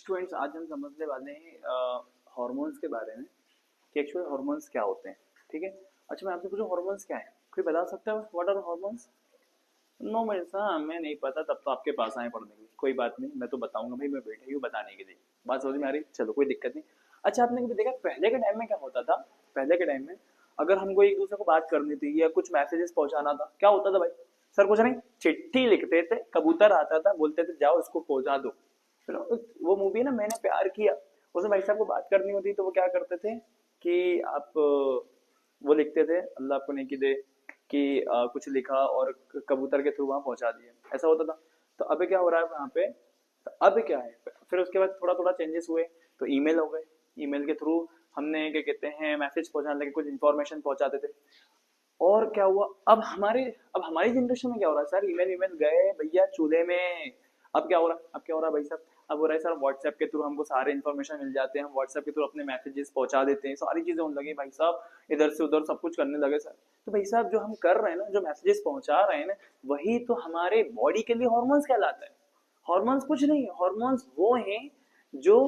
Students आज हम समझने वाले हैं हॉर्मोन्स के बारे में कि एक्चुअल हॉर्मोन्स क्या होते हैं। ठीक है। अच्छा मैं आपसे पूछूं हॉर्मोन्स क्या है, कोई बता सकता है व्हाट आर हॉर्मोन्स? नो मेरे साहब हमें नहीं पता, तब तो आपके पास आए पढ़ने के लिए। कोई बात नहीं, मैं तो बताऊंगा भाई, मैं बैठा ही हूँ बताने के लिए। बात समझ में आ रही? चलो कोई दिक्कत नहीं। अच्छा आपने कभी देखा पहले के टाइम में क्या होता था? पहले के टाइम में अगर हमको एक दूसरे को बात करनी थी या कुछ मैसेजेस पहुंचाना था, क्या होता था भाई? सर कुछ नहीं, चिट्ठी लिखते थे, कबूतर आता था, बोलते थे जाओ इसको पहुंचा दो। फिर वो मूवी है ना मैंने प्यार किया, उसमें भाई साहब को बात करनी होती तो वो क्या करते थे कि आप वो लिखते थे, अल्लाह आपको नेकी दे, कि कुछ लिखा और कबूतर के थ्रू वहां पहुंचा दिया, ऐसा होता था। तो अब क्या हो रहा है वहां पे? तो अब क्या है, फिर उसके बाद थोड़ा थोड़ा चेंजेस हुए, तो ईमेल हो गए। ईमेल के थ्रू हमने क्या कहते हैं मैसेज पहुंचाने लगे, कुछ इन्फॉर्मेशन पहुंचाते थे। और क्या हुआ अब हमारी जनरेशन में क्या हो रहा है सर? ईमेल ईमेल गए भैया चूल्हे में। अब क्या हो रहा है? अब क्या हो रहा है भाई साहब? अब हो रहा है सर व्हाट्सएप के थ्रू हमको सारे इन्फॉर्मेशन मिल जाते हैं, व्हाट्सएप के थ्रू अपने मैसेजेस पहुंचा देते हैं, सारी चीजें होने लगी भाई साहब। इधर से उधर सब कुछ करने लगे सर। तो भाई साहब जो हम कर रहे हैं ना, जो मैसेजेस पहुंचा रहे हैं ना, वही तो हमारे बॉडी के लिए हॉर्मोन्स कहलाता है। हॉर्मोन्स कुछ नहीं है, हॉर्मोन्स वो हैं जो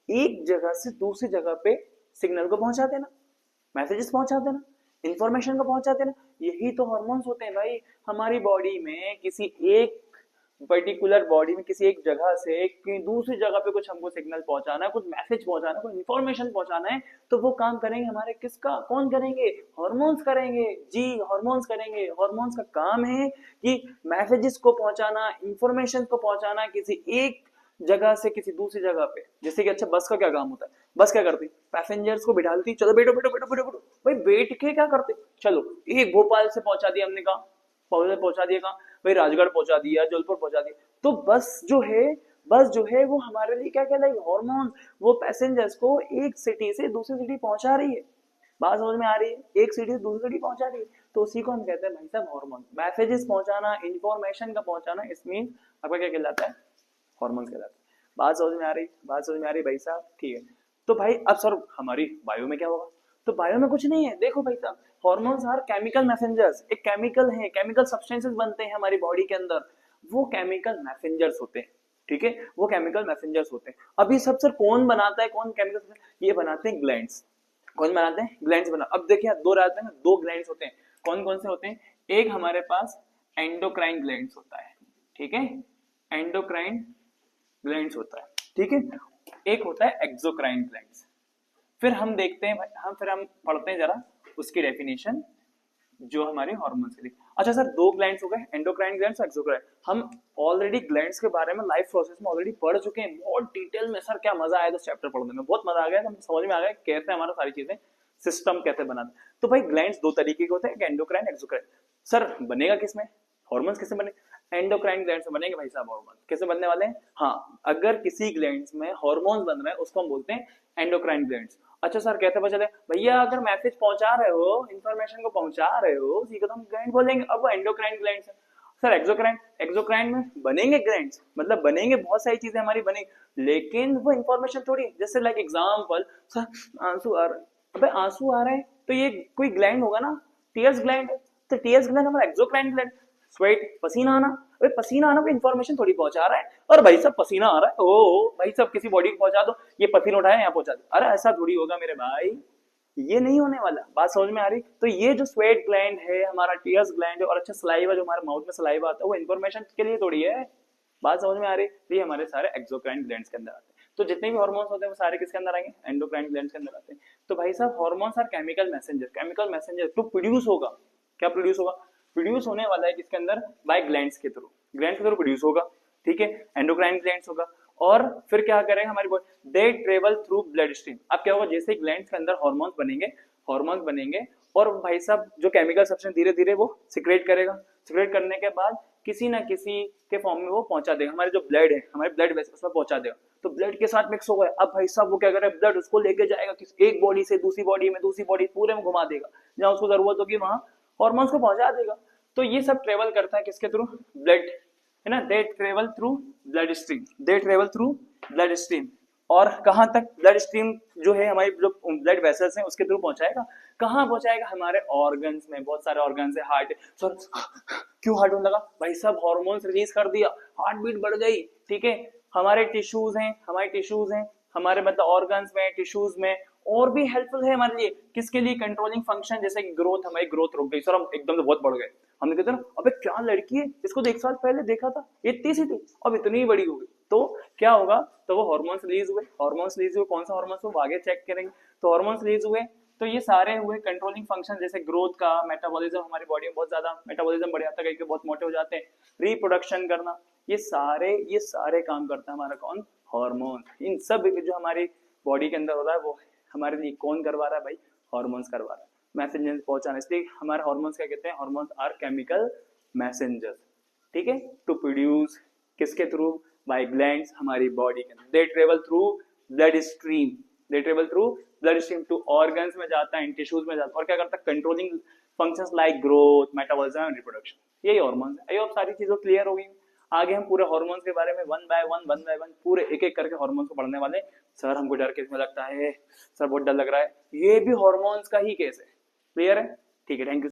एक जगह से दूसरी जगह पे सिग्नल को पहुंचा देना, मैसेजेस पहुंचा देना, इंफॉर्मेशन को पहुंचा देना, यही तो हॉर्मोन्स होते हैं भाई। हमारी बॉडी में किसी एक पर्टिकुलर बॉडी में किसी एक जगह से दूसरी जगह पे कुछ हमको सिग्नल पहुंचाना है, कुछ मैसेज पहुंचाना है, कुछ इंफॉर्मेशन पहुंचाना है, तो वो काम करेंगे हमारे किसका? कौन करेंगे? हॉर्मोन्स करेंगे जी, हॉर्मोन्स करेंगे। हॉर्मोन्स का काम है कि मैसेजेस को पहुंचाना, इंफॉर्मेशन को पहुंचाना किसी एक जगह से किसी दूसरी जगह पे। जैसे कि अच्छा बस का क्या काम होता है? बस क्या करती? पैसेंजर्स को बिठाती, चलो बैठो बैठो बैठो बैठो बैठो। भाई बैठ के क्या करते? चलो एक भोपाल से पहुंचा दिया हमने, कहा पहुंचा दिया, कहा भाई राजगढ़ पहुंचा दिया, जयपुर पहुंचा दिया। तो बस जो है वो हमारे लिए क्या कहलाएगी? हॉर्मोन। वो पैसेंजर्स को एक सिटी से दूसरी सिटी पहुंचा रही है। बात समझ में आ रही है? एक सिटी से दूसरी सिटी पहुंचा रही है, तो उसी को हम कहते हैं भाई साहब हॉर्मोन। मैसेजेस पहुंचाना, इंफॉर्मेशन का पहुंचाना, इसमें आपका क्या कहलाता है? हॉर्मोन्स कहलाते हैं। बात समझ में आ रही? बात समझ में आ रही भाई साहब? ठीक है। तो भाई अब सर हमारी बायो में क्या होगा? तो बायो में कुछ नहीं है, देखो भाई साहब, हॉर्मोन्स आर केमिकल मैसेंजर्स। एक केमिकल है, केमिकल सब्सटेंसेस बनते हैं हमारी बॉडी के अंदर, वो केमिकल मैसेंजर्स होते हैं। ठीक है, वो केमिकल मैसेंजर्स होते हैं। अभी सब सर कौन बनाता है? कौन केमिकल? ये बनाते हैं ग्लैंड्स। कौन बनाते हैं? ग्लैंड्स बना। अब देखिए दो रहते हैं ना, दो ग्लैंड्स होते हैं। कौन कौन से होते हैं? एक हमारे पास एंडोक्राइन ग्लैंड्स होता है, ठीक है, एंडोक्राइन ग्लैंड्स होता है, ठीक है। एक होता है एक्सोक्राइन ग्लैंड्स। फिर हम देखते हैं हम पढ़ते हैं जरा उसकी डेफिनेशन जो हमारे हॉर्मोन्स के लिए। अच्छा सर दो ग्लैंड्स हो गए, एंडोक्राइन ग्लैंड्स और एक्सोक्राइन। हम ऑलरेडी ग्लैंड्स के बारे में लाइफ प्रोसेस में ऑलरेडी पढ़ चुके हैं बहुत डिटेल में। सर क्या मजा आया तो चैप्टर पढ़ने में, बहुत मजा आ गया, समझ में आ गया कैसे हमारा सारी चीजें सिस्टम कैसे बना। तो भाई ग्लैंड्स दो तरीके के होते हैं, एंडोक्राइन एक्सोक्राइन। सर बनेगा किसमें हॉर्मोन्स? किससे बने? एंडोक्राइन ग्लैंड से बनेंगे भाई साहब हॉर्मोन। कैसे बनने वाले हैं? हाँ, अगर किसी ग्लैंड्स में हॉर्मोन्स बन रहे हैं उसको हम बोलते हैं एंडोक्राइन ग्लैंड्स। अच्छा सर कैसे पता चले? भैया अगर मैसेज पहुंचा रहे हो, इंफॉर्मेशन को पहुंचा रहे हो, उसी को तो हम ग्लैंड बोलेंगे। अब वो एंडोक्राइन ग्लैंड्स है। सर एक्सोक्राइन, एक्सोक्राइन में बनेंगे ग्लैंड्स, मतलब बनेंगे बहुत सारी चीजें हमारी बनेंगी, लेकिन वो इंफॉर्मेशन थोड़ी, जैसे लाइक एग्जांपल सर आंसू आ रहे हैं। अबे आंसू आ रहे हैं तो ये कोई ग्लैंड होगा ना, टीयर्स ग्लैंड है। तो टीयर्स ग्लैंड हमारा एक्सोक्राइन ग्लैंड। स्वेट पसीना आना, अरे पसीना आना कोई इंफॉर्मेशन थोड़ी पहुंचा रहा है। और भाई साहब पसीना आ रहा है, ओ भाई साहब किसी बॉडी को पहुंचा दो, ये पसीना उठाया यहाँ पहुंचा दो। अरे ऐसा थोड़ी होगा मेरे भाई, ये नहीं होने वाला। बात समझ में आ रही? तो ये जो स्वेट ग्लैंड है हमारा, टीयर्स ग्लैंड है, और अच्छा सलाइवा जो हमारे माउथ में सलाइवा आता है, वो इन्फॉर्मेशन के लिए थोड़ी है। बात समझ में आ रही? तो ये हमारे सारे एक्सोक्राइन ग्लैंड्स के अंदर आते हैं। तो जितने भी हार्मोन्स होते हैं वो सारे किसके अंदर आएंगे? एंडोक्राइन ग्लैंड्स के अंदर आते हैं। तो भाई साहब hormones are chemical messenger. Chemical messenger to produce होगा, क्या प्रोड्यूस होगा? प्रोड्यूस होने वाला है किसके अंदर? बाय ग्लैंड्स के थ्रू, ग्लैंड्स के थ्रू प्रोड्यूस होगा, ठीक है, एंडोक्राइन ग्लैंड्स होगा। और फिर क्या करेंगे हमारी बॉडी? दे ट्रेवल थ्रू ब्लड स्ट्रीम। अब क्या होगा? जैसे ग्लैंड्स के अंदर हार्मोन्स बनेंगे, हार्मोन्स बनेंगे, और भाई साहब जो केमिकल सब्सटेंस धीरे धीरे वो सिक्रेट करेगा। सिक्रेट करने के बाद किसी ना किसी के फॉर्म में वो पहुंचा देगा, हमारे जो ब्लड है, हमारे ब्लड वेसल्स उसमें पहुंचा देगा। तो ब्लड के साथ मिक्स हो गया। अब भाई साहब वो क्या करेगा? ब्लड उसको लेके जाएगा किसी एक बॉडी से दूसरी बॉडी में, दूसरी बॉडी पूरे में घुमा देगा, जहां उसको जरूरत होगी वहां हॉर्मोन्स को पहुंचा देगा। तो ये सब ट्रेवल करता है किसके थ्रू? ब्लड, है ना, दे ट्रेवल थ्रू ब्लड स्ट्रीम, दे ट्रेवल थ्रू ब्लड स्ट्रीम। और कहां तक ब्लड स्ट्रीम जो है हमारी जो ब्लड वेसल्स हैं उसके थ्रू पहुंचाएगा? कहां पहुंचाएगा? हमारे ऑर्गन्स में, बहुत सारे ऑर्गन्स है, हार्ट। सर क्यों हार्ट होने लगा? भाई साहब हार्मोन्स रिलीज कर दिया, हार्ट बीट बढ़ गई, ठीक है, हमारे टिश्यूज हैं, हमारे मतलब ऑर्गन्स में, टिश्यूज में, और भी हेल्पफुल है हमारे लिए। किसके लिए? कंट्रोलिंग फंक्शन, जैसे कि ग्रोथ, हमारी ग्रोथ रुक गई सर, हम एकदम से बहुत बढ़ गए, हमने कहते ना अबे क्या लड़की है, इसको तो 1 साल पहले देखा था इतनी सी थी, अब इतनी बड़ी हो गई, तो क्या होगा? तो वो हार्मोन्स रिलीज हुए, कौन सा हार्मोन्स, वो आगे चेक करेंगे। तो हार्मोन्स रिलीज हुए, तो ये सारे हुए कंट्रोलिंग फंक्शन, जैसे ग्रोथ का, मेटाबॉलिज्म, हमारी बॉडी में बहुत ज्यादा मेटाबॉलिज्म बढ़ जाता है, कई बहुत मोटे हो जाते हैं, रिप्रोडक्शन करना, ये सारे काम करता है हमारा कौन? हार्मोन। इन सब जो हमारी बॉडी के अंदर हो रहा है वो हमारे लिए कौन करवा रहा है भाई? हार्मोन्स करवा रहा है, मैसेजेस पहुंचाना। इसलिए हमारे हार्मोन्स क्या कहते हैं? हार्मोन्स आर केमिकल मैसेंजर्स, ठीक है, टू प्रोड्यूस, किसके थ्रू? बाय ग्लैंड्स, हमारी बॉडी के अंदर, they travel through blood stream, to organs में जाता है, टिश्यूज में जाता है, और क्या करता है? Controlling functions like growth, metabolism and reproduction. यही हार्मोन्स है। आई होप सारी चीजें क्लियर हो गई। आगे हम पूरे हार्मोन्स के बारे में वन बाय वन पूरे एक एक करके हार्मोन्स को पढ़ने वाले। सर हमको डर किसमें लगता है? सर बहुत डर लग रहा है, ये भी हार्मोन्स का ही केस है। क्लियर है? ठीक है, थैंक यू।